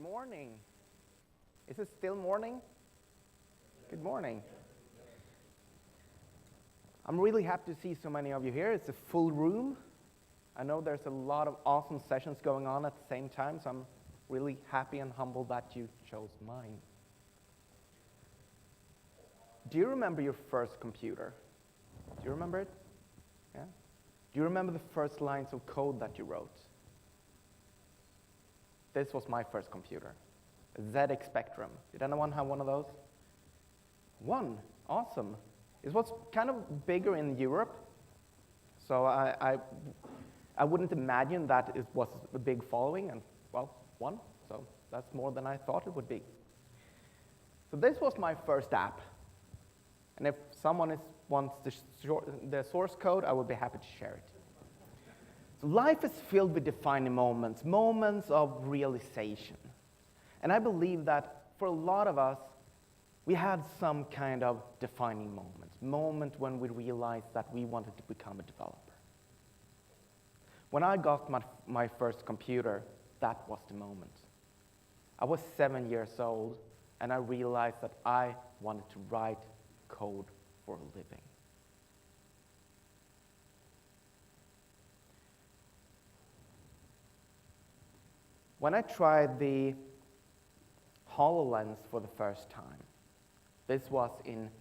morning. Is it still morning? Good morning. I'm really happy to see so many of you here. It's a full room. I know there's a lot of awesome sessions going on at the same time, so I'm really happy and humbled that you chose mine. Do you remember your first computer? Do you remember it? Yeah? Do you remember the first lines of code that you wrote? This was my first computer, a ZX Spectrum. Did anyone have one of those? One, awesome. It was kind of bigger in Europe, so I wouldn't imagine that it was a big following, and well, one, so that's more than I thought it would be. So this was my first app, and if someone wants the source code, I would be happy to share it. So life is filled with defining moments, moments of realization. And I believe that for a lot of us, we had some kind of defining moment when we realized that we wanted to become a developer. When I got my first computer, that was the moment. I was 7 years old, and I realized that I wanted to write code for a living. When I tried the HoloLens for the first time, this was in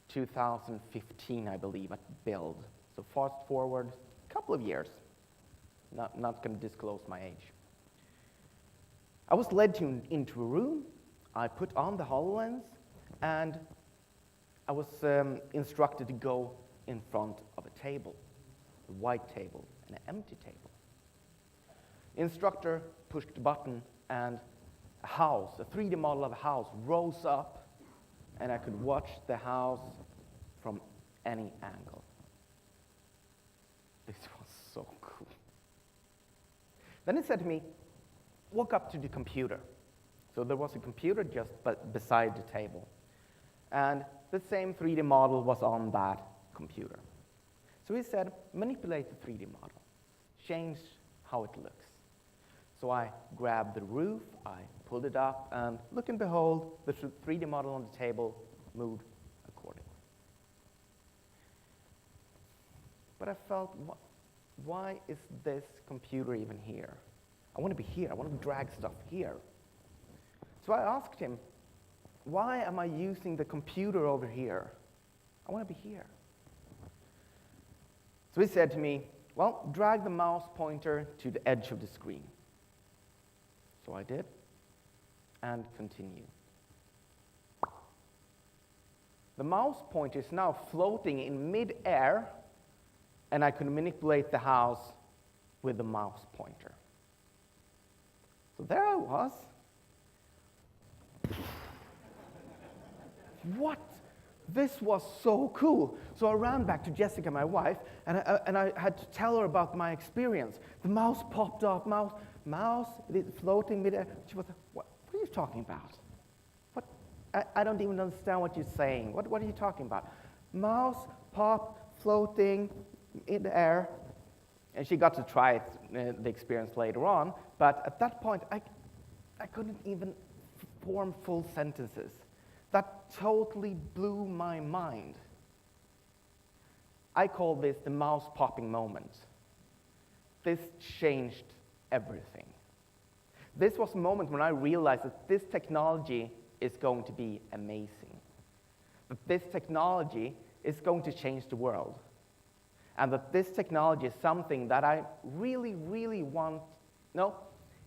2015, I believe, at Build. So fast forward a couple of years. Not going to disclose my age. I was led into a room. I put on the HoloLens, and I was instructed to go in front of a table, a white table, and an empty table. Instructor pushed the button, and a house, a 3D model of a house, rose up, and I could watch the house from any angle. This was so cool. Then it said to me, walk up to the computer. So there was a computer just beside the table, and the same 3D model was on that computer. So he said, manipulate the 3D model, change how it looks. So I grabbed the roof, I pulled it up, and look and behold, the 3D model on the table moved accordingly. But I felt, why is this computer even here? I want to be here. I want to drag stuff here. So I asked him, why am I using the computer over here? I want to be here. So he said to me, well, drag the mouse pointer to the edge of the screen. So I did, and continue. The mouse pointer is now floating in mid-air, and I could manipulate the house with the mouse pointer. So there I was. What? This was so cool. So I ran back to Jessica, my wife, and I had to tell her about my experience. The mouse popped up, mouse floating mid-air. She was like, what are you talking about? What? I don't even understand what you're saying. What are you talking about? Mouse pop floating mid-air. And she got to try it, the experience later on, but at that point, I couldn't even form full sentences. That totally blew my mind. I call this the mouse popping moment. This changed everything. This was a moment when I realized that this technology is going to be amazing. That this technology is going to change the world. And that this technology is something that I really, really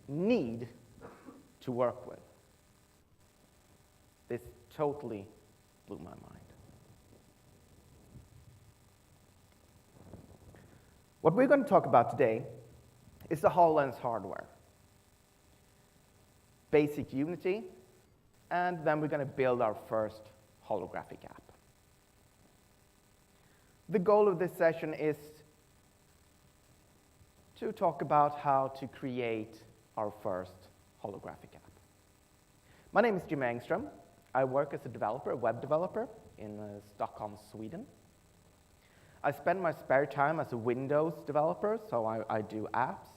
need to work with. This totally blew my mind. What we're going to talk about today is the HoloLens hardware, basic Unity, and then we're going to build our first holographic app. The goal of this session is to talk about how to create our first holographic app. My name is Jim Engström. I work as a developer, a web developer in Stockholm, Sweden. I spend my spare time as a Windows developer, so I do apps.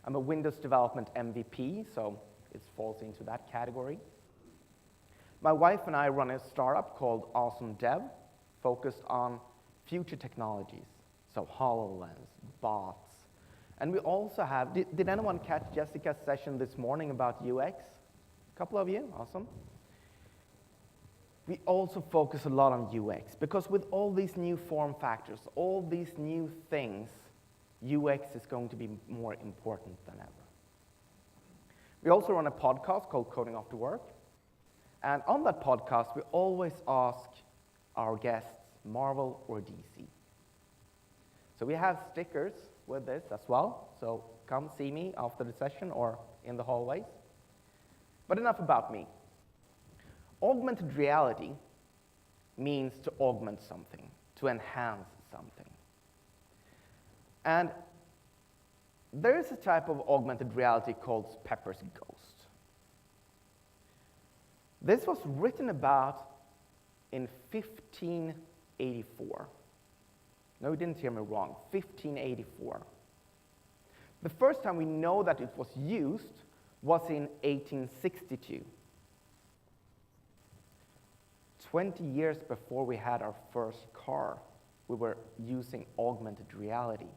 I'm a Windows development MVP, so it falls into that category. My wife and I run a startup called Awesome Dev, focused on future technologies, so HoloLens, bots. And we also have, did anyone catch Jessica's session this morning about UX? A couple of you, awesome. We also focus a lot on UX, because with all these new form factors, all these new things, UX is going to be more important than ever. We also run a podcast called Coding After Work. And on that podcast, we always ask our guests, Marvel or DC. So we have stickers with this as well, so come see me after the session or in the hallways. But enough about me. Augmented reality means to augment something, to enhance something. And there is a type of augmented reality called Pepper's Ghost. This was written about in 1584. No, you didn't hear me wrong, 1584. The first time we know that it was used was in 1862. 20 years before we had our first car, we were using augmented reality.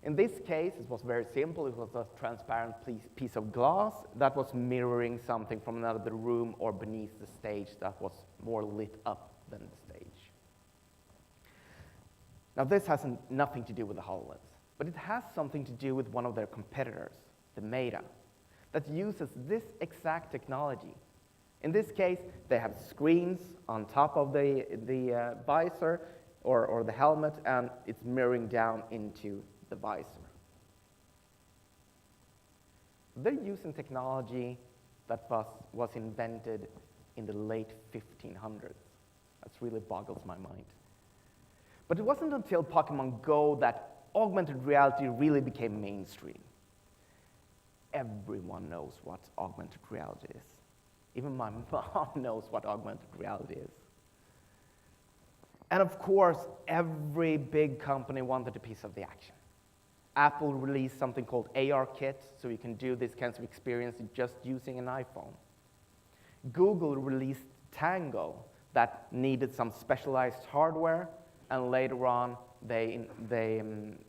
In this case, it was very simple. It was a transparent piece of glass that was mirroring something from another room or beneath the stage that was more lit up than the stage. Now, this has nothing to do with the HoloLens, but it has something to do with one of their competitors, the Meta, that uses this exact technology. In this case, they have screens on top of the visor or the helmet, and it's mirroring down into the visor. They're using technology that was invented in the late 1500s. That really boggles my mind. But it wasn't until Pokemon Go that augmented reality really became mainstream. Everyone knows what augmented reality is. Even my mom knows what augmented reality is. And of course, every big company wanted a piece of the action. Apple released something called ARKit, so you can do this kinds of experience just using an iPhone. Google released Tango that needed some specialized hardware, and later on they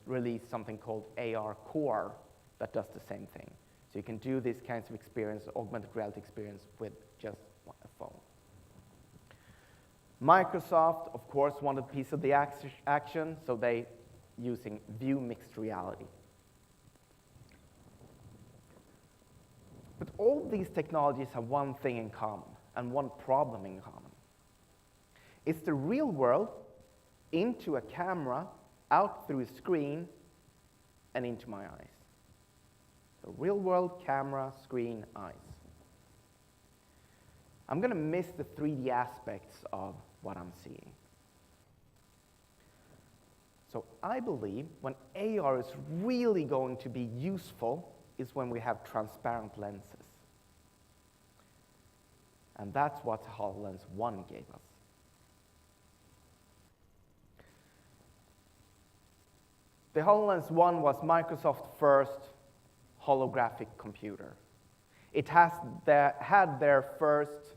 released something called AR Core that does the same thing. So you can do these kinds of experience, augmented reality experience, with just a phone. Microsoft, of course, wanted a piece of the action, so they using View Mixed Reality. But all these technologies have one thing in common, and one problem in common. It's the real world into a camera, out through a screen, and into my eyes. So real world, camera, screen, eyes. I'm going to miss the 3D aspects of what I'm seeing. So I believe when AR is really going to be useful is when we have transparent lenses. And that's what HoloLens 1 gave us. The HoloLens 1 was Microsoft's first holographic computer. It had their first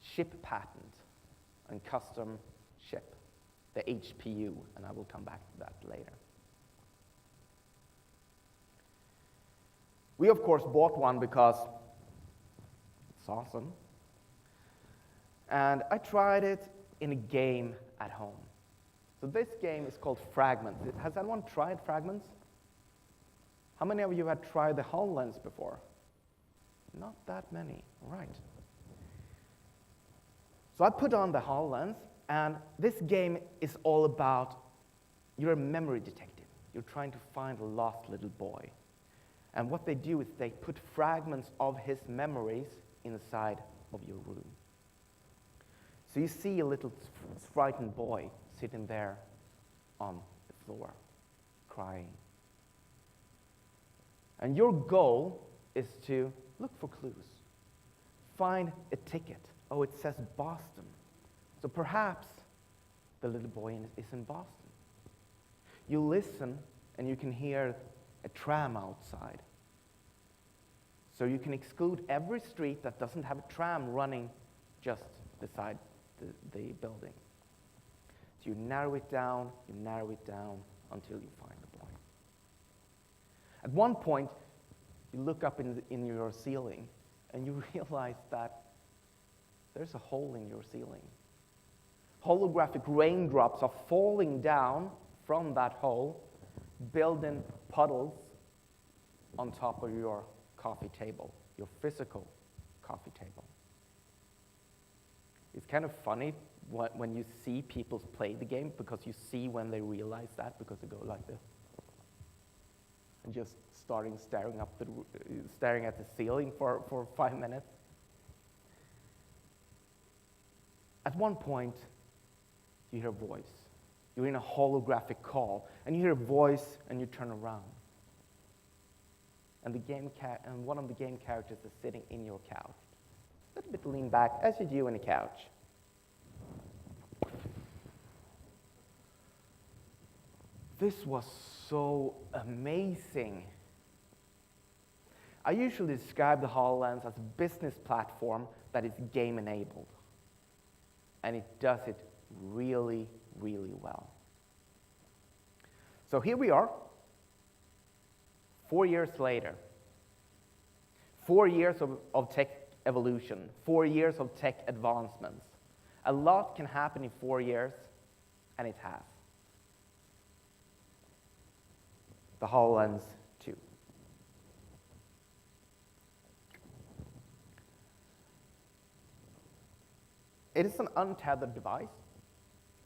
chip patent and custom chip, the HPU, and I will come back to that later. We, of course, bought one because it's awesome. And I tried it in a game at home. So this game is called Fragments. Has anyone tried Fragments? How many of you had tried the HoloLens before? Not that many, right. So I put on the HoloLens, and this game is all about, you're a memory detective. You're trying to find a lost little boy. And what they do is they put fragments of his memories inside of your room. So you see a little frightened boy sitting there on the floor, crying. And your goal is to look for clues. Find a ticket. Oh, it says Boston. So perhaps the little boy is in Boston. You listen and you can hear a tram outside. So you can exclude every street that doesn't have a tram running just beside the building. So you narrow it down until you find the point. At one point, you look up in your ceiling and you realize that there's a hole in your ceiling. Holographic raindrops are falling down from that hole, building puddles on top of your coffee table, your physical coffee table. It's kind of funny when you see people play the game, because you see when they realize that, because they go like this. And just staring at the ceiling for 5 minutes. At one point, you hear a voice. You're in a holographic call, and you hear a voice, and you turn around. And one of the game characters is sitting in your couch. A little bit lean back, as you do in a couch. This was so amazing. I usually describe the HoloLens as a business platform that is game-enabled. And it does it really, really well. So here we are, 4 years later. 4 years of tech evolution, 4 years of tech advancements. A lot can happen in 4 years, and it has. The HoloLens 2. It is an untethered device,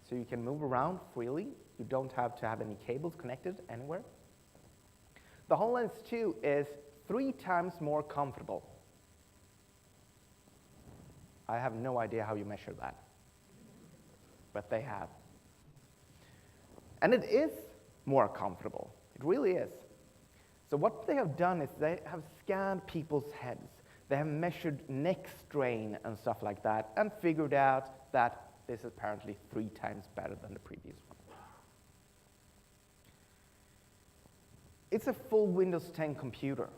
so you can move around freely. You don't have to have any cables connected anywhere. The HoloLens 2 is 3 times more comfortable. I have no idea how you measure that, but they have. And it is more comfortable. It really is. So what they have done is they have scanned people's heads. They have measured neck strain and stuff like that, and figured out that this is apparently 3 times better than the previous one. It's a full Windows 10 computer.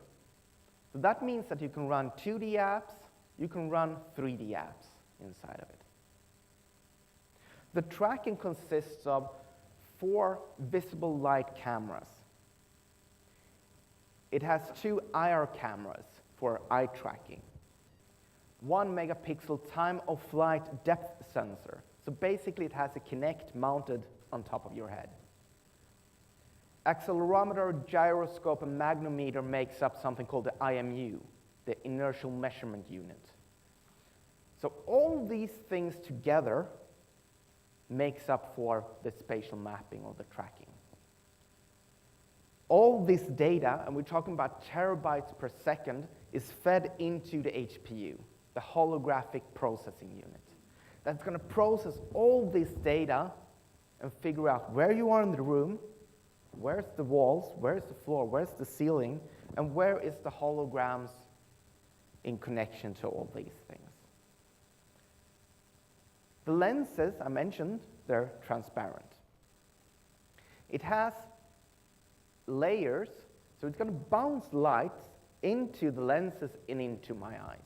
So that means that you can run 2D apps, you can run 3D apps inside of it. The tracking consists of 4 visible light cameras. It has 2 IR cameras for eye tracking. 1 megapixel time-of-flight depth sensor. So basically it has a Kinect mounted on top of your head. Accelerometer, gyroscope, and magnometer makes up something called the IMU, the inertial measurement unit. So all these things together makes up for the spatial mapping or the tracking. All this data, and we're talking about terabytes per second, is fed into the HPU, the holographic processing unit. That's going to process all this data and figure out where you are in the room, where's the walls, where's the floor, where's the ceiling, and where is the holograms in connection to all these things. The lenses I mentioned, they're transparent. It has layers, so it's going to bounce light into the lenses and into my eyes.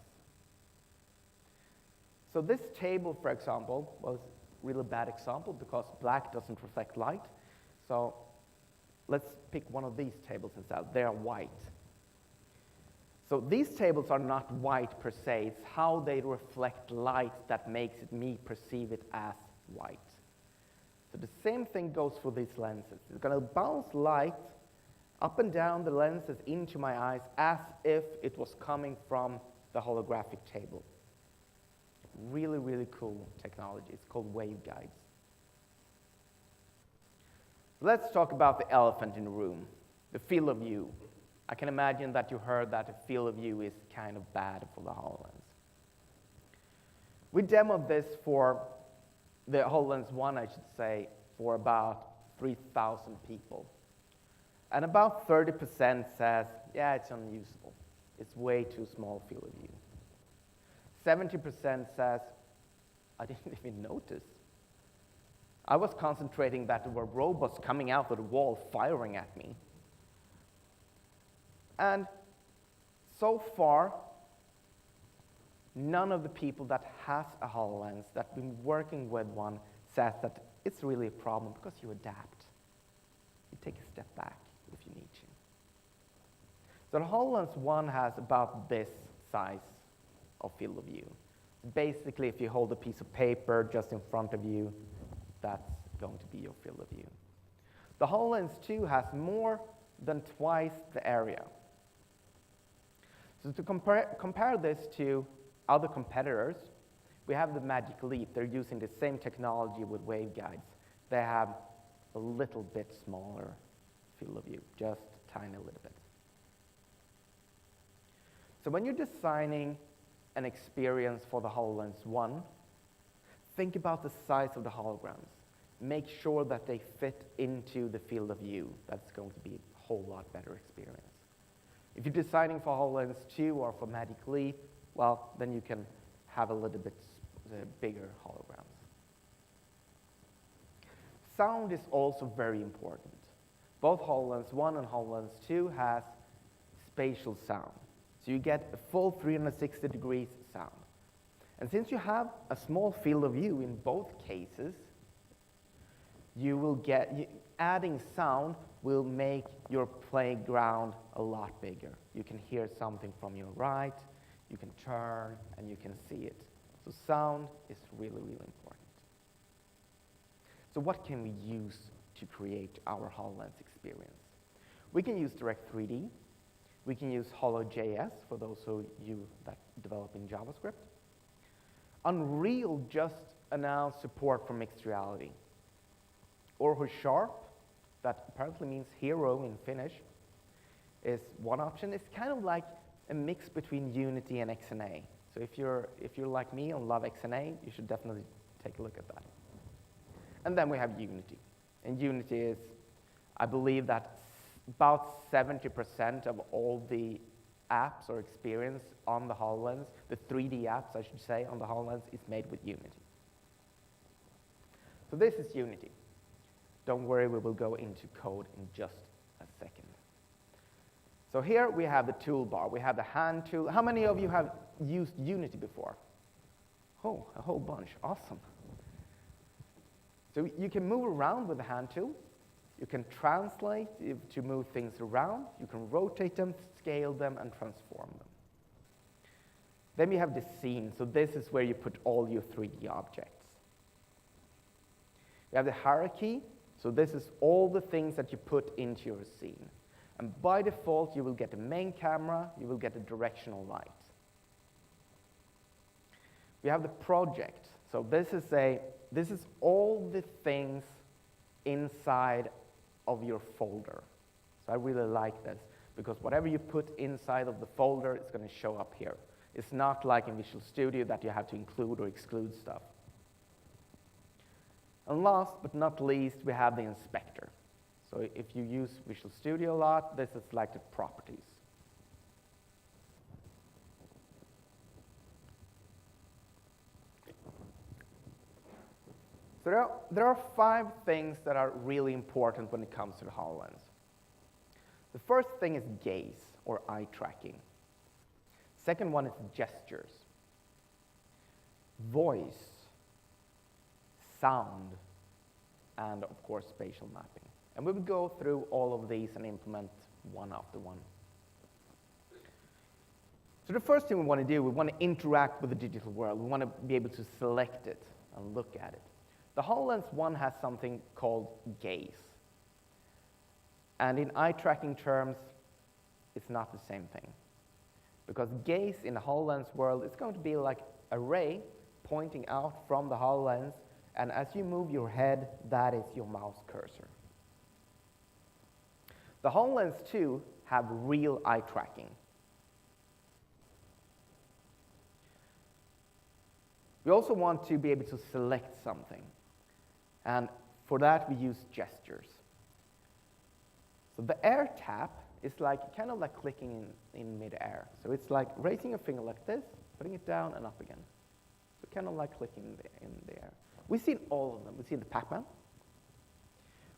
So this table, for example, was a really bad example because black doesn't reflect light. So let's pick one of these tables instead. They are white. So these tables are not white per se. It's how they reflect light that makes me perceive it as white. So the same thing goes for these lenses. It's going to bounce light up and down the lenses into my eyes as if it was coming from the holographic table. Really, really cool technology. It's called waveguides. Let's talk about the elephant in the room, the field of view. I can imagine that you heard that the field of view is kind of bad for the HoloLens. We demoed this for the HoloLens 1, I should say, for about 3,000 people. And about 30% says, yeah, it's unusable. It's way too small field of view. 70% says, I didn't even notice. I was concentrating that there were robots coming out of the wall firing at me. And so far, none of the people that has a HoloLens, that been working with one, says that it's really a problem because you adapt. You take a step back if you need to. So the HoloLens 1 has about this size of field of view. Basically, if you hold a piece of paper just in front of you, that's going to be your field of view. The HoloLens 2 has more than twice the area. So to compare this to other competitors, we have the Magic Leap. They're using the same technology with waveguides. They have a little bit smaller field of view, just a tiny little bit. So when you're designing an experience for the HoloLens 1, think about the size of the holograms. Make sure that they fit into the field of view. That's going to be a whole lot better experience. If you're designing for HoloLens 2 or for Magic Leap, well, then you can have a little bit bigger holograms. Sound is also very important. Both HoloLens 1 and HoloLens 2 has spatial sound. So you get a full 360 degrees sound. And since you have a small field of view in both cases, you will get, adding sound will make your playground a lot bigger. You can hear something from your right, you can turn, and you can see it. So sound is really, really important. So what can we use to create our HoloLens experience? We can use Direct3D. We can use HoloJS for those of you that develop in JavaScript. Unreal just announced support for mixed reality. Or Sharp, that apparently means hero in Finnish, is one option. It's kind of like a mix between Unity and XNA. So if you're like me and love XNA, you should definitely take a look at that. And then we have Unity. And Unity is, I believe that about 70% of all the apps or experience on the HoloLens, the 3D apps, I should say, on the HoloLens, is made with Unity. So this is Unity. Don't worry, we will go into code in just a second. So here we have the toolbar. We have the hand tool. How many of you have used Unity before? Oh, a whole bunch. Awesome. So you can move around with the hand tool. You can translate to move things around. You can rotate them, scale them, and transform them. Then we have the scene. So this is where you put all your 3D objects. We have the hierarchy. So this is all the things that you put into your scene. And by default, you will get the main camera. You will get the directional light. We have the project. So this is all the things inside of your folder. So I really like this, because whatever you put inside of the folder is going to show up here. It's not like in Visual Studio that you have to include or exclude stuff. And last but not least, we have the inspector. So if you use Visual Studio a lot, this is like the properties. So there are 5 things that are really important when it comes to the HoloLens. The first thing is gaze, or eye tracking. Second one is gestures, voice, sound, and of course spatial mapping. And we will go through all of these and implement one after one. So the first thing we want to do, we want to interact with the digital world. We want to be able to select it and look at it. The HoloLens 1 has something called gaze. And in eye tracking terms, it's not the same thing. Because gaze in the HoloLens world is going to be like a ray pointing out from the HoloLens, and as you move your head, that is your mouse cursor. The HoloLens 2 have real eye tracking. We also want to be able to select something. And for that, we use gestures. So the air tap is like kind of like clicking in midair. So it's like raising a finger like this, putting it down and up again. So kind of like clicking in the air. We've seen all of them. We've seen the Pac-Man,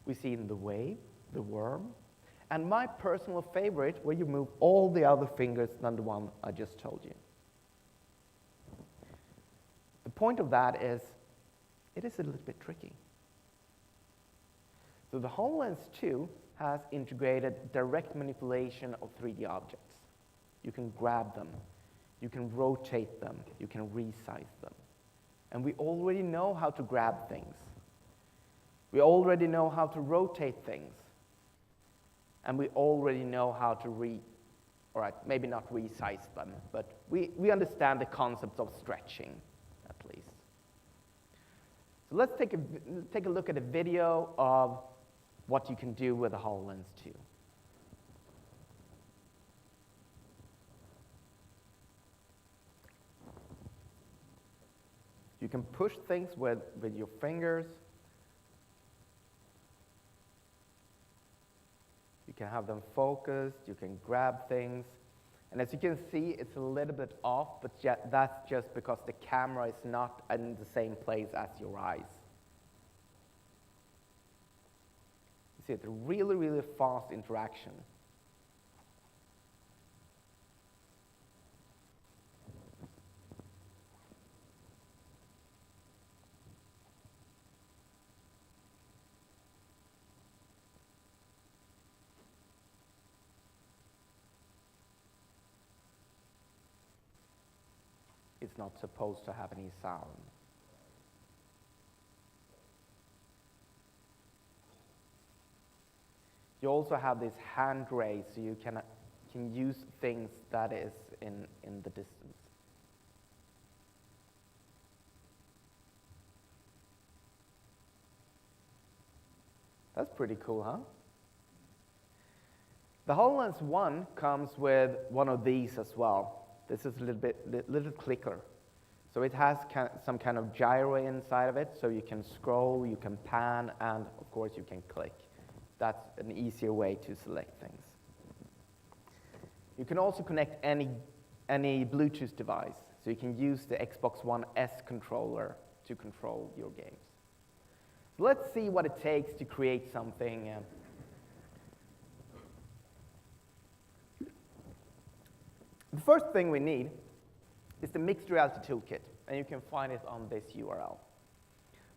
we've seen the wave, the worm, and my personal favorite, where you move all the other fingers than the one I just told you. The point of that is, it is a little bit tricky. So the HoloLens 2 has integrated direct manipulation of 3D objects. You can grab them, you can rotate them, you can resize them. And we already know how to grab things. We already know how to rotate things. And we already know how to all right, maybe not resize them, but we understand the concept of stretching, at least. So let's take a look at a video of what you can do with the HoloLens 2. You can push things with your fingers. You can have them focused, you can grab things. And as you can see, it's a little bit off, but that's just because the camera is not in the same place as your eyes. You see, it's a really, really fast interaction. It's not supposed to have any sound. You also have this hand raise, so you can use things that is in the distance. That's pretty cool, huh? The HoloLens 1 comes with one of these as well. This is a little clicker. So it has some kind of gyro inside of it, so you can scroll, you can pan, and of course you can click. That's an easier way to select things. You can also connect any Bluetooth device, so you can use the Xbox One S controller to control your games. So let's see what it takes to create something. The first thing we need is the Mixed Reality Toolkit, and you can find it on this URL.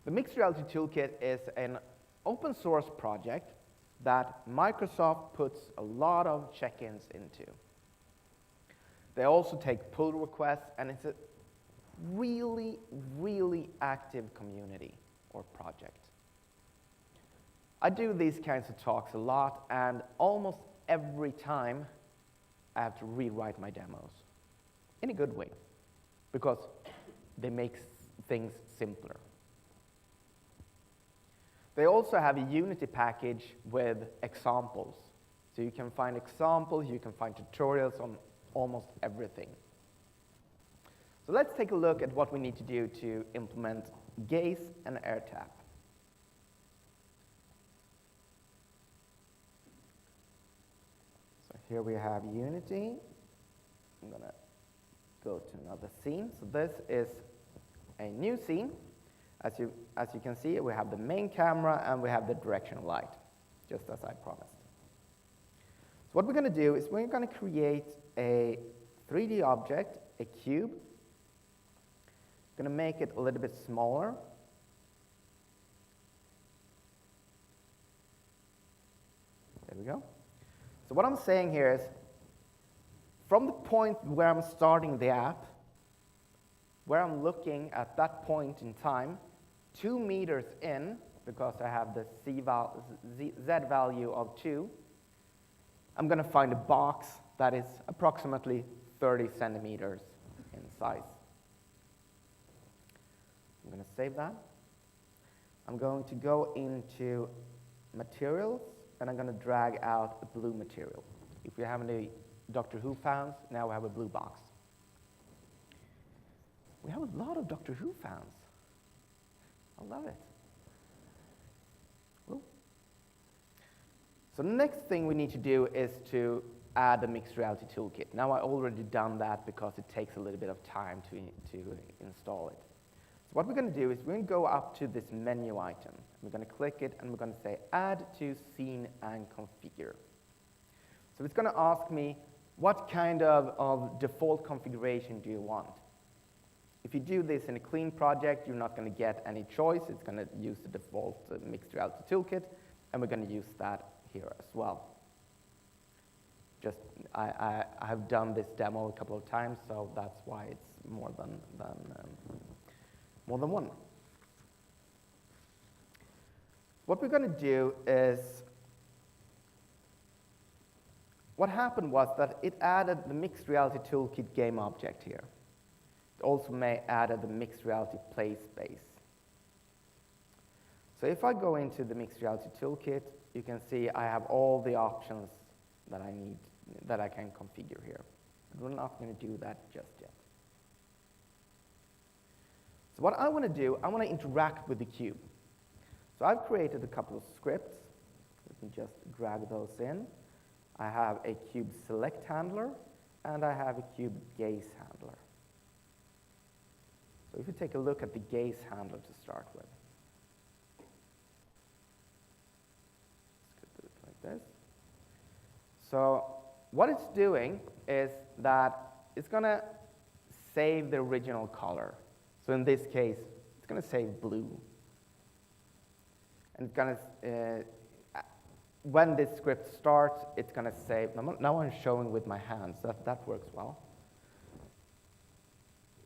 The Mixed Reality Toolkit is an open source project that Microsoft puts a lot of check-ins into. They also take pull requests, and it's a really, really active community or project. I do these kinds of talks a lot, and almost every time I have to rewrite my demos in a good way, because they make things simpler. They also have a Unity package with examples. So you can find examples, you can find tutorials on almost everything. So let's take a look at what we need to do to implement gaze and air tap. Here we have Unity. I'm going to go to another scene. So this is a new scene. As you can see, we have the main camera and we have the directional light, just as I promised. So what we're going to do is we're going to create a 3D object, a cube. Going to make it a little bit smaller. There we go. So what I'm saying here is, from the point where I'm starting the app, where I'm looking at that point in time, 2 meters in, because I have the Z value of 2, I'm going to find a box that is approximately 30 centimeters in size. I'm going to save that. I'm going to go into Materials, and I'm going to drag out a blue material. If we have any Doctor Who fans, now we have a blue box. We have a lot of Doctor Who fans. I love it. Ooh. So the next thing we need to do is to add the Mixed Reality Toolkit. Now I already done that because it takes a little bit of time to install it. So what we're going to do is we're going to go up to this menu item. We're going to click it, and we're going to say Add to Scene and Configure. So it's going to ask me, what kind of default configuration do you want? If you do this in a clean project, you're not going to get any choice. It's going to use the default Mixed Reality Toolkit, and we're going to use that here as well. Just, I have done this demo a couple of times, so that's why it's more than one. What we're going to do is, what happened was that it added the Mixed Reality Toolkit game object here. It also added the Mixed Reality Play Space. So if I go into the Mixed Reality Toolkit, you can see I have all the options that I need, that I can configure here. We're not going to do that just yet. So what I want to do, I want to interact with the cube. So I've created a couple of scripts. Let me just drag those in. I have a cube select handler, and I have a cube gaze handler. So if you take a look at the gaze handler to start with. Let's do it like this. So what it's doing is that it's going to save the original color. So in this case, it's going to save blue. And it's going to, when this script starts, it's going to save. Now I'm showing with my hands. That works well.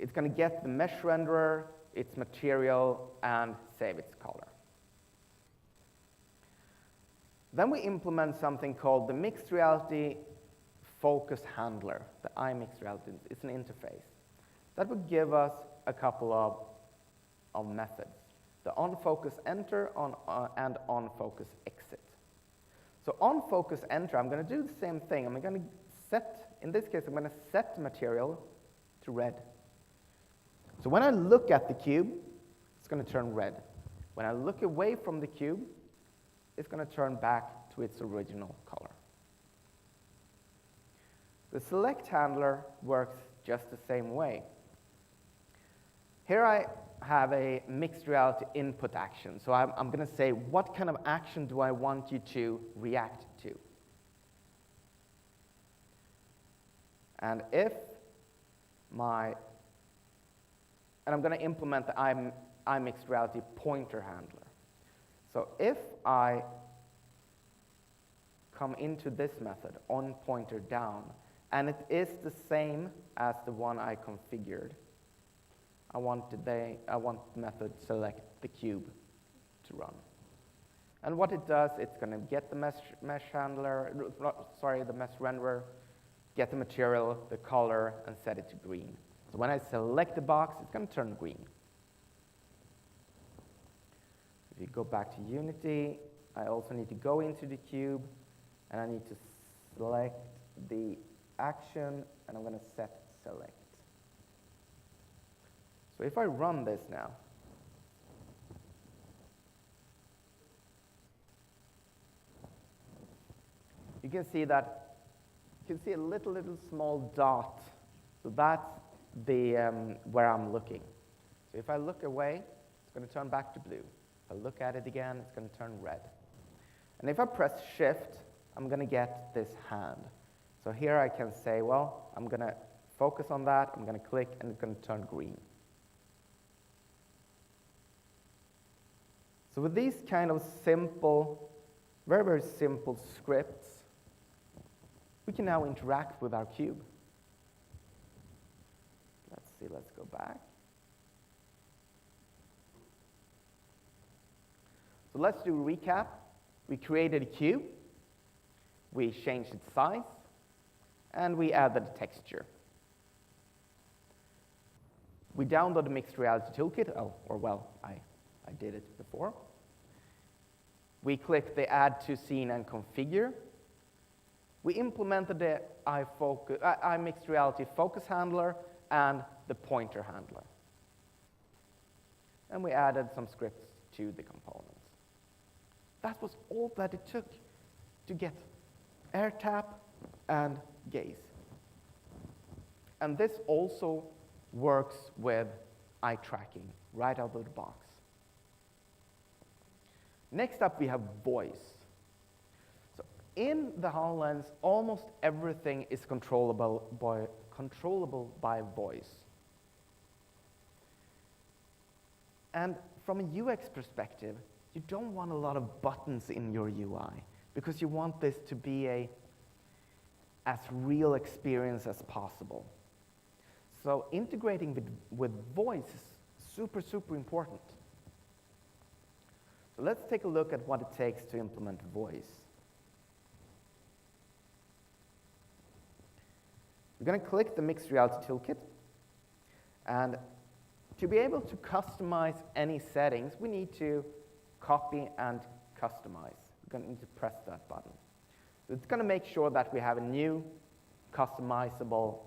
It's going to get the mesh renderer, its material, and save its color. Then we implement something called the Mixed Reality Focus Handler, the iMixed Reality. It's an interface. That would give us a couple of methods. The on-focus enter and on-focus exit. So on-focus enter, I'm going to do the same thing. I'm going to set, in this case, I'm going to set the material to red. So when I look at the cube, it's going to turn red. When I look away from the cube, it's going to turn back to its original color. The select handler works just the same way. Here I have a mixed reality input action. So I'm going to say, what kind of action do I want you to react to? And I'm going to implement the iMixed Reality pointer handler. So if I come into this method, on pointer down, and it is the same as the one I configured, I want the method select the cube to run. And what it does, it's going to get the mesh handler, sorry, the mesh renderer, get the material, the color, and set it to green. So when I select the box, it's going to turn green. If you go back to Unity, I also need to go into the cube, and I need to select the action, and I'm going to set select. So if I run this now, you can see that, you can see a little small dot. So that's the where I'm looking. So if I look away, it's going to turn back to blue. If I look at it again, it's going to turn red. And if I press Shift, I'm going to get this hand. So here I can say, well, I'm going to focus on that, I'm going to click, and it's going to turn green. So with these kind of simple, very simple scripts, we can now interact with our cube. Let's see, let's go back. So let's do a recap. We created a cube, we changed its size, and we added a texture. We downloaded the Mixed Reality Toolkit, I did it before. We clicked the Add to Scene and Configure. We implemented the iMixed Reality Focus Handler and the Pointer Handler. And we added some scripts to the components. That was all that it took to get air tap and gaze. And this also works with eye tracking right out of the box. Next up, we have voice. So in the HoloLens, almost everything is controllable by voice. And from a UX perspective, you don't want a lot of buttons in your UI because you want this to be as real experience as possible. So integrating with voice is super, super important. So let's take a look at what it takes to implement voice. We're going to click the Mixed Reality Toolkit, and to be able to customize any settings, we need to copy and customize. We're going to need to press that button. So it's going to make sure that we have a new customizable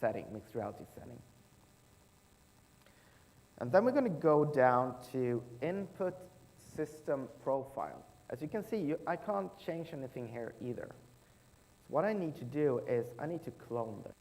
setting, mixed reality setting. And then we're going to go down to Input System Profile. As you can see, I can't change anything here either. So what I need to do is I need to clone this.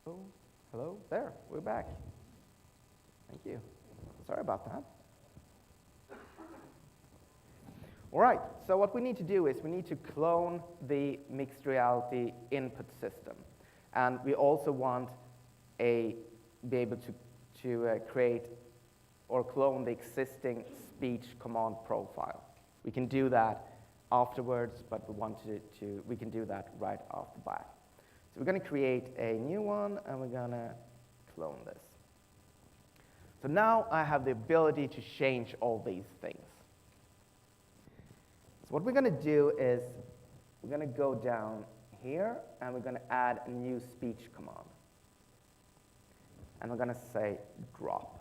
Oh, hello, there, we're back. Thank you. Sorry about that. All right, so what we need to do is we need to clone the mixed reality input system. And we also want be able to create or clone the existing speech command profile. We can do that afterwards, but we can do that right off the bat. So we're going to create a new one, and we're going to clone this. So now I have the ability to change all these things. So what we're going to do is we're going to go down here, and we're going to add a new speech command. And we're going to say drop.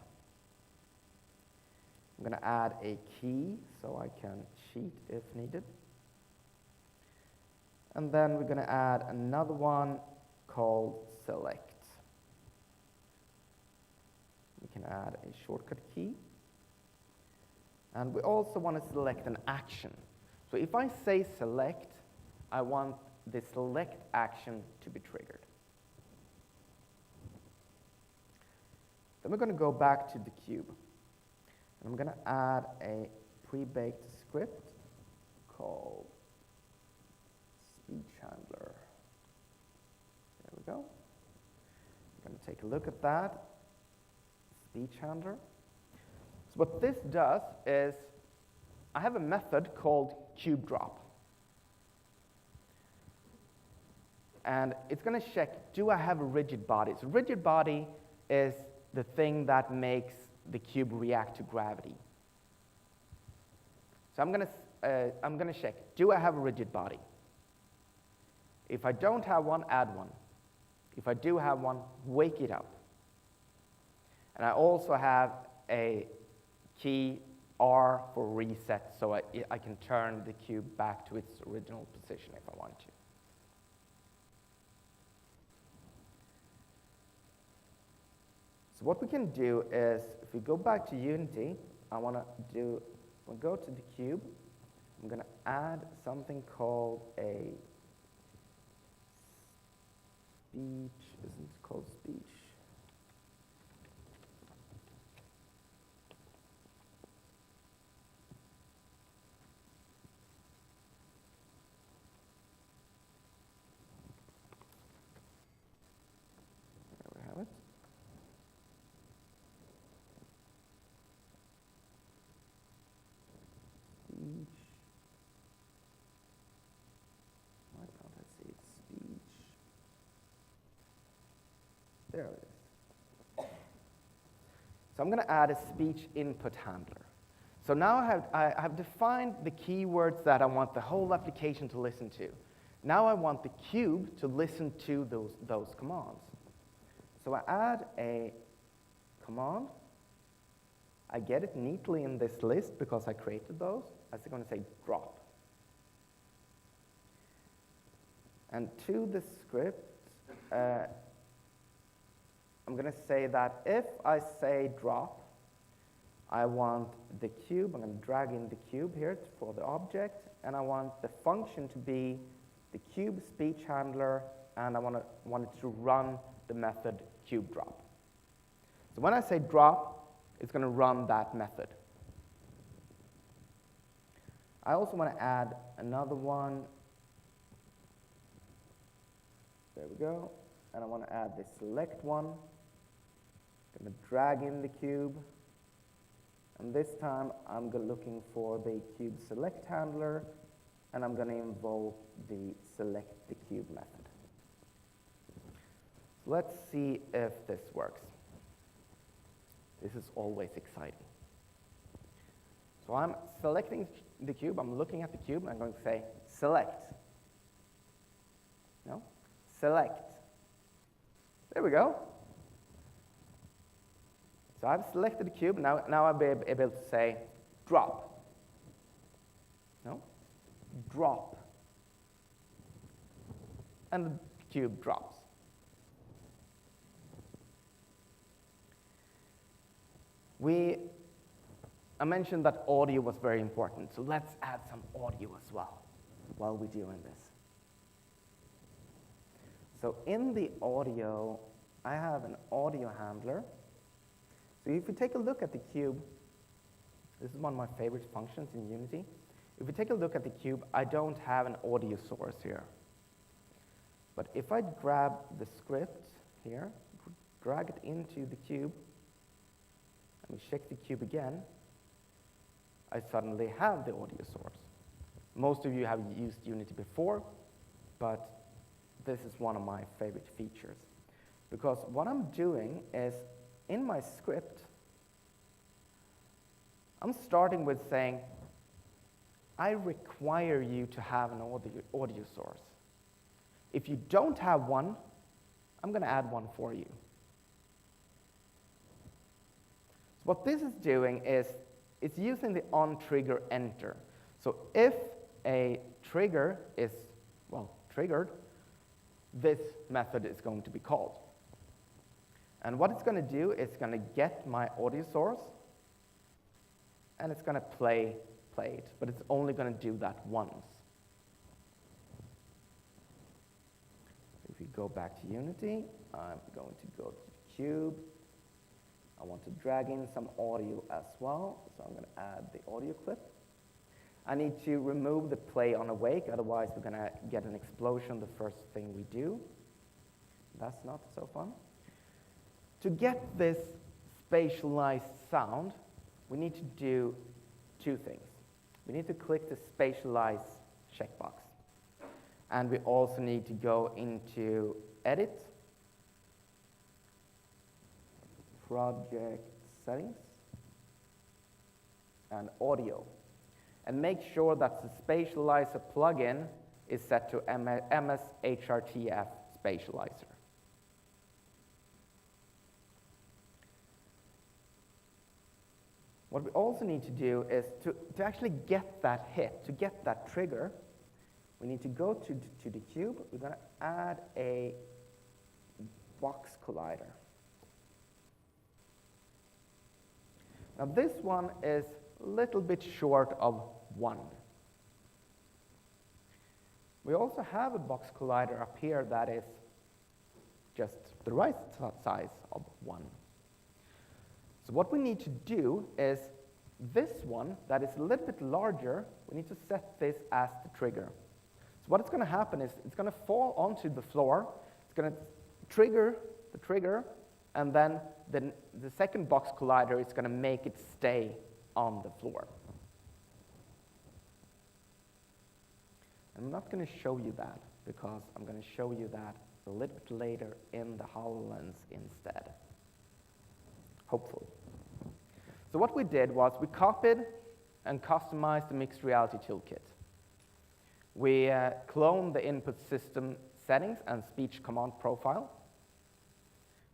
I'm going to add a key so I can cheat if needed. And then we're going to add another one called select. We can add a shortcut key. And we also want to select an action. So if I say select, I want the select action to be triggered. Then we're going to go back to the cube. And I'm going to add a pre-baked script called speech handler. There we go. I'm going to take a look at that. Speech handler. So what this does is I have a method called cube drop. And it's going to check, do I have a rigid body? So rigid body is the thing that makes the cube react to gravity. So I'm going to check, do I have a rigid body? If I don't have one, add one. If I do have one, wake it up. And I also have a key R for reset, so I can turn the cube back to its original position if I want to. So what we can do is, if we go back to Unity, we'll go to the cube. I'm going to add something called a speech. Isn't it called speech? There we have it. So I'm going to add a speech input handler. So now I have defined the keywords that I want the whole application to listen to. Now I want the cube to listen to those commands. So I add a command. I get it neatly in this list because I created those. I'm going to say drop. And to the script, I'm going to say that if I say drop, I want the cube. I'm going to drag in the cube here for the object, and I want the function to be the cube speech handler, and I want it to run the method cube drop. So when I say drop, it's going to run that method. I also want to add another one. There we go. And I want to add the select one. I'm going to drag in the cube. And this time, I'm looking for the cube select handler, and I'm going to invoke the select the cube method. So let's see if this works. This is always exciting. So I'm selecting the cube. I'm looking at the cube, and I'm going to say select. No? Select. There we go. So I've selected the cube. Now I'll be able to say drop. No? Drop. And the cube drops. I mentioned that audio was very important, so let's add some audio as well while we're doing this. So in the audio, I have an audio handler. So if you take a look at the cube, this is one of my favorite functions in Unity. If you take a look at the cube, I don't have an audio source here. But if I grab the script here, drag it into the cube, and we check the cube again, I suddenly have the audio source. Most of you have used Unity before, but this is one of my favorite features. Because what I'm doing is, in my script, I'm starting with saying, I require you to have an audio source. If you don't have one, I'm going to add one for you. So what this is doing is, it's using the onTrigger enter. So if a trigger is, well, triggered, this method is going to be called. And what it's going to do is it's going to get my audio source, and it's going to play it, but it's only going to do that once. If we go back to Unity, I'm going to go to the cube. I want to drag in some audio as well, so I'm going to add the audio clip. I need to remove the play on awake, otherwise we're going to get an explosion the first thing we do. That's not so fun. To get this spatialized sound, we need to do two things. We need to click the spatialize checkbox. And we also need to go into Edit, Project Settings, and Audio. And make sure that the Spatializer plugin is set to MS-HRTF Spatializer. What we also need to do is to actually get that hit, to get that trigger, we need to go to the cube. We're going to add a box collider. Now this one is a little bit short of 1. We also have a box collider up here that is just the right size of 1. So what we need to do is this one that is a little bit larger, we need to set this as the trigger. So what is going to happen is it's going to fall onto the floor, it's going to trigger the trigger, and then the second box collider is going to make it stay on the floor. I'm not going to show you that, because I'm going to show you that a little bit later in the HoloLens instead. Hopefully. So what we did was we copied and customized the Mixed Reality Toolkit. We cloned the input system settings and speech command profile.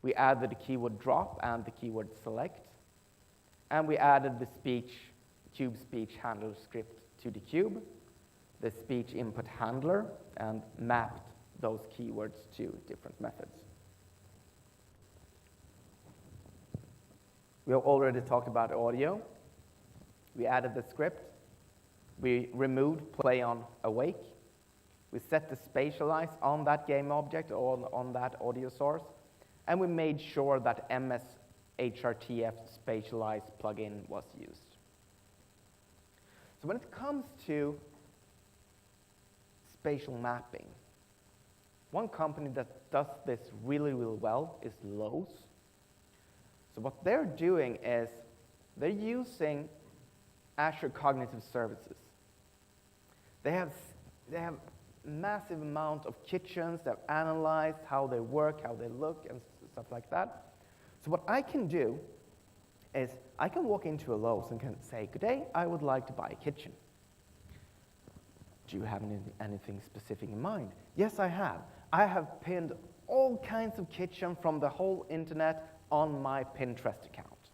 We added the keyword drop and the keyword select. And we added the cube speech handler script to the cube, the speech input handler, and mapped those keywords to different methods. We have already talked about audio. We added the script. We removed play on awake. We set the spatialize on that game object or on that audio source. And we made sure that MS-HRTF spatialize plugin was used. So when it comes to spatial mapping, one company that does this really, really well is Lowe's. So what they're doing is they're using Azure Cognitive Services. They have massive amount of kitchens. They've analyzed how they work, how they look, and stuff like that. So what I can do is I can walk into a Lowe's and can say, "Good day, I would like to buy a kitchen. Do you have anything specific in mind?" Yes, I have. I have pinned all kinds of kitchen from the whole internet on my Pinterest account.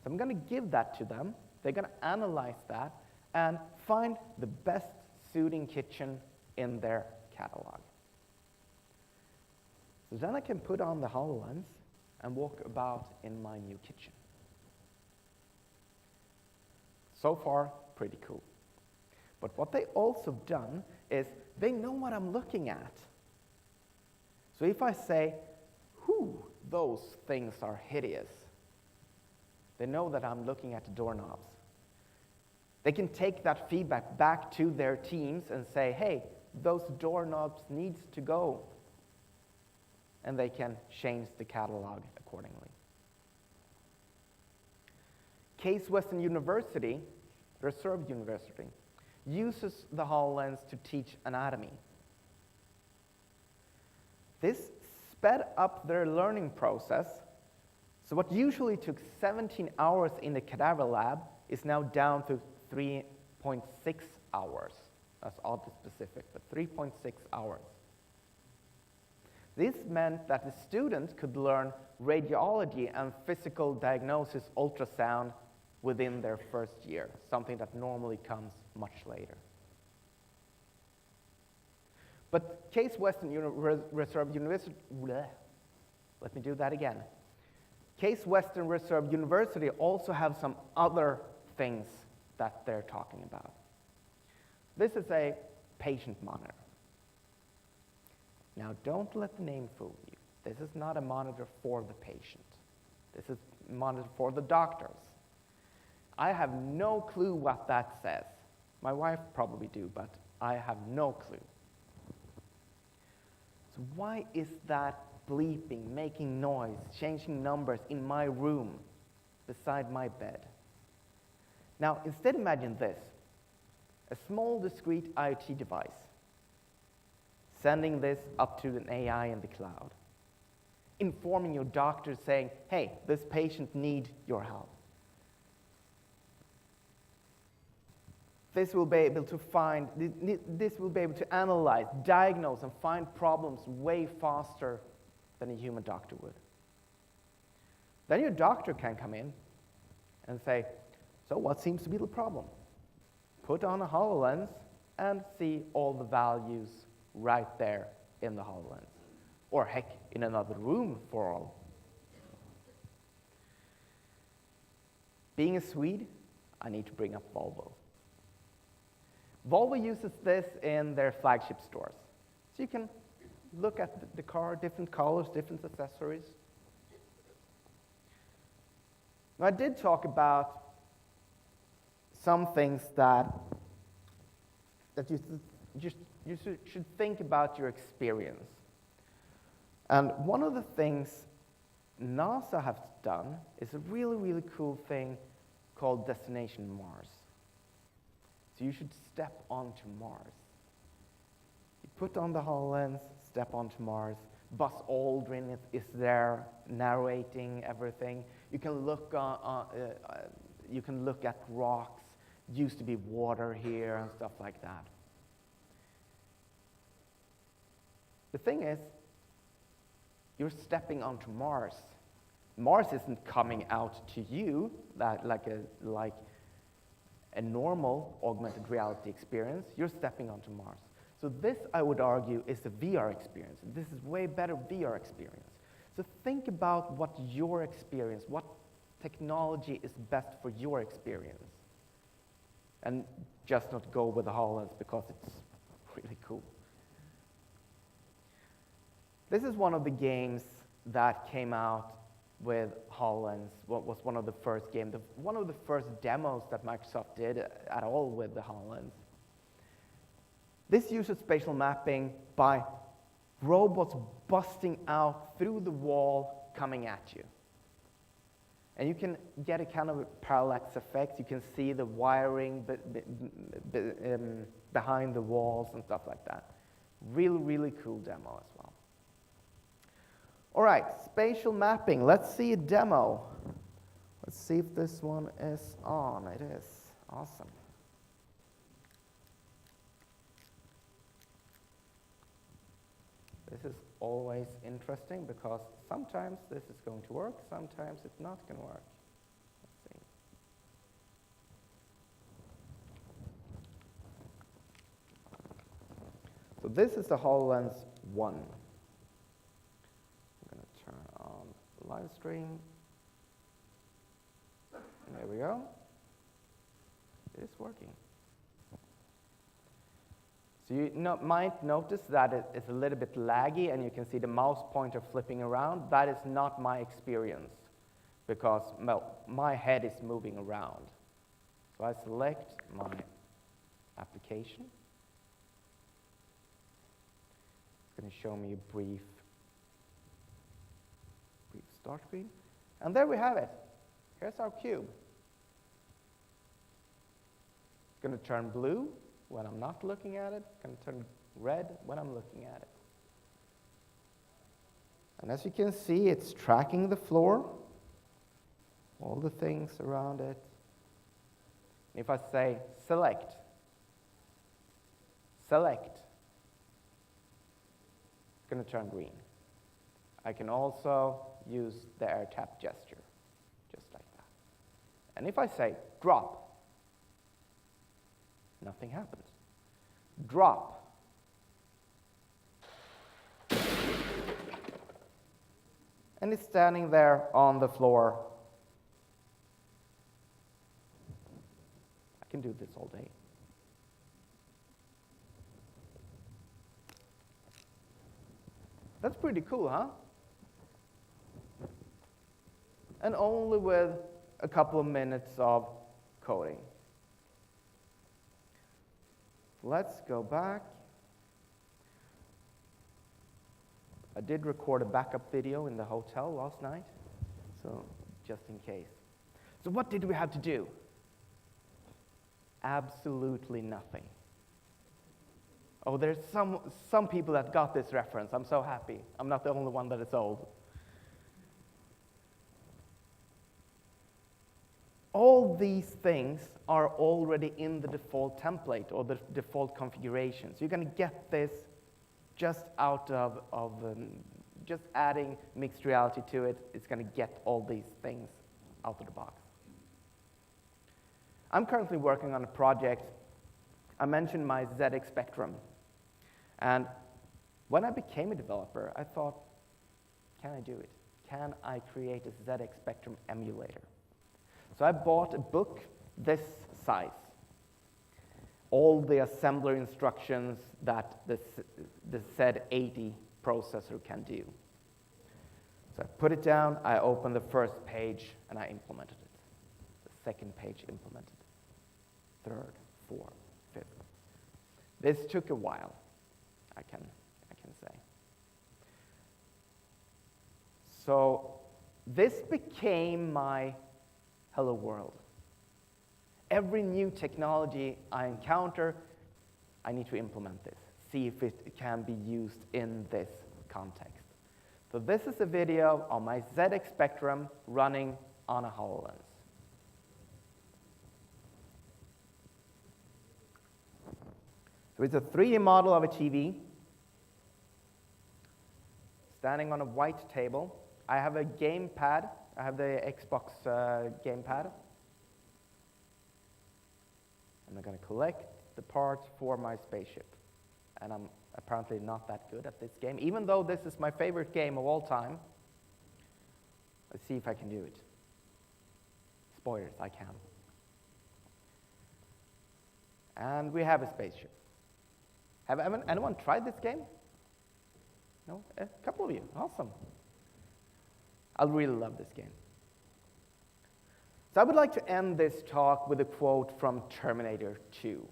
So I'm going to give that to them. They're going to analyze that and find the best suiting kitchen in their catalog. So then I can put on the HoloLens and walk about in my new kitchen. So far, pretty cool. But what they also done is they know what I'm looking at. So if I say, "Whew, those things are hideous," they know that I'm looking at the doorknobs. They can take that feedback back to their teams and say, "Hey, those doorknobs needs to go." And they can change the catalog accordingly. Case Western University, Reserve University, uses the HoloLens to teach anatomy. This sped up their learning process, so what usually took 17 hours in the cadaver lab is now down to 3.6 hours. That's oddly specific, but 3.6 hours. This meant that the students could learn radiology and physical diagnosis ultrasound within their first year, something that normally comes much later. But Case Western Reserve University, let me do that again. Case Western Reserve University also have some other things that they're talking about. This is a patient monitor. Now, don't let the name fool you. This is not a monitor for the patient. This is a monitor for the doctors. I have no clue what that says. My wife probably do, but I have no clue. So why is that bleeping, making noise, changing numbers in my room beside my bed? Now, instead imagine this. A small, discrete IoT device, sending this up to an AI in the cloud, informing your doctor saying, "Hey, this patient needs your help." This will be able to analyze, diagnose, and find problems way faster than a human doctor would. Then your doctor can come in and say, "So what seems to be the problem?" Put on a HoloLens and see all the values right there in the HoloLens. Or heck, in another room for all. Being a Swede, I need to bring up Volvo. Volvo uses this in their flagship stores. So you can look at the car, different colors, different accessories. Now, I did talk about some things that you should think about your experience. And one of the things NASA has done is a really, really cool thing called Destination Mars. So you should step onto Mars. You put on the HoloLens, step onto Mars. Buzz Aldrin is there narrating everything. You can look you can look at rocks. Used to be water here and stuff like that. The thing is, you're stepping onto Mars. Mars isn't coming out to you like a normal augmented reality experience. You're stepping onto Mars. So this, I would argue, is a VR experience. This is way better VR experience. So think about what your experience, what technology is best for your experience. And just not go with the HoloLens because it's really cool. This is one of the games that came out with HoloLens. What was one of the first games, one of the first demos that Microsoft did at all with the HoloLens. This uses spatial mapping by robots busting out through the wall coming at you. And you can get a kind of parallax effect. You can see the wiring behind the walls and stuff like that. Really, really cool demo as well. All right, spatial mapping. Let's see a demo. Let's see if this one is on. It is. Awesome. This is always interesting because sometimes this is going to work, sometimes it's not going to work. Let's see. So this is the HoloLens 1. I'm going to turn on live stream. There we go. It is working. So you might notice that it's a little bit laggy and you can see the mouse pointer flipping around. That is not my experience because my head is moving around. So I select my application. It's going to show me a brief start screen. And there we have it. Here's our cube. It's going to turn blue when I'm not looking at it. It's going to turn red when I'm looking at it. And as you can see, it's tracking the floor, all the things around it. If I say select, it's going to turn green. I can also use the air tap gesture, just like that. And if I say drop, nothing happens. Drop. And it's standing there on the floor. I can do this all day. That's pretty cool, huh? And only with a couple of minutes of coding. Let's go back. I did record a backup video in the hotel last night, so just in case. So what did we have to do? Absolutely nothing. Oh, there's some people that got this reference. I'm so happy. I'm not the only one that is old. All these things are already in the default template or the default configuration. So you're going to get this just out of just adding mixed reality to it. It's going to get all these things out of the box. I'm currently working on a project. I mentioned my ZX Spectrum. And when I became a developer, I thought, can I do it? Can I create a ZX Spectrum emulator? So I bought a book this size, all the assembler instructions that the Z80 processor can do. So I put it down, I opened the first page, and I implemented it. The second page implemented. Third, fourth, fifth. This took a while, I can say. So this became my hello world. Every new technology I encounter, I need to implement this, see if it can be used in this context. So this is a video on my ZX Spectrum running on a HoloLens. So it's a 3D model of a TV standing on a white table. I have a gamepad. I have the Xbox gamepad. And I'm going to collect the parts for my spaceship. And I'm apparently not that good at this game, even though this is my favorite game of all time. Let's see if I can do it. Spoilers, I can. And we have a spaceship. Have anyone tried this game? No? A couple of you. Awesome. I'll really love this game. So I would like to end this talk with a quote from Terminator 2.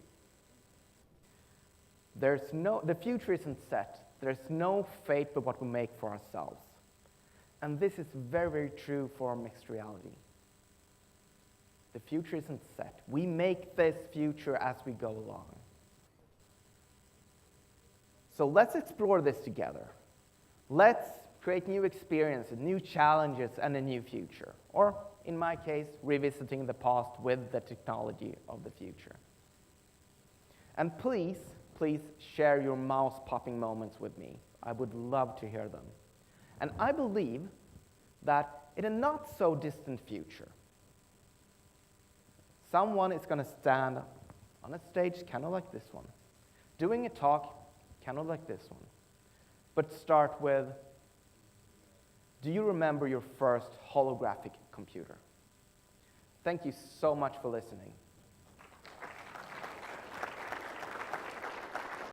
The future isn't set. There's no fate but what we make for ourselves. And this is very, very true for mixed reality. The future isn't set. We make this future as we go along. So let's explore this together. Let's create new experiences, new challenges, and a new future. Or, in my case, revisiting the past with the technology of the future. And please, please share your mouse-popping moments with me. I would love to hear them. And I believe that in a not-so-distant future, someone is going to stand on a stage kind of like this one, doing a talk kind of like this one, but start with, do you remember your first holographic computer? Thank you so much for listening.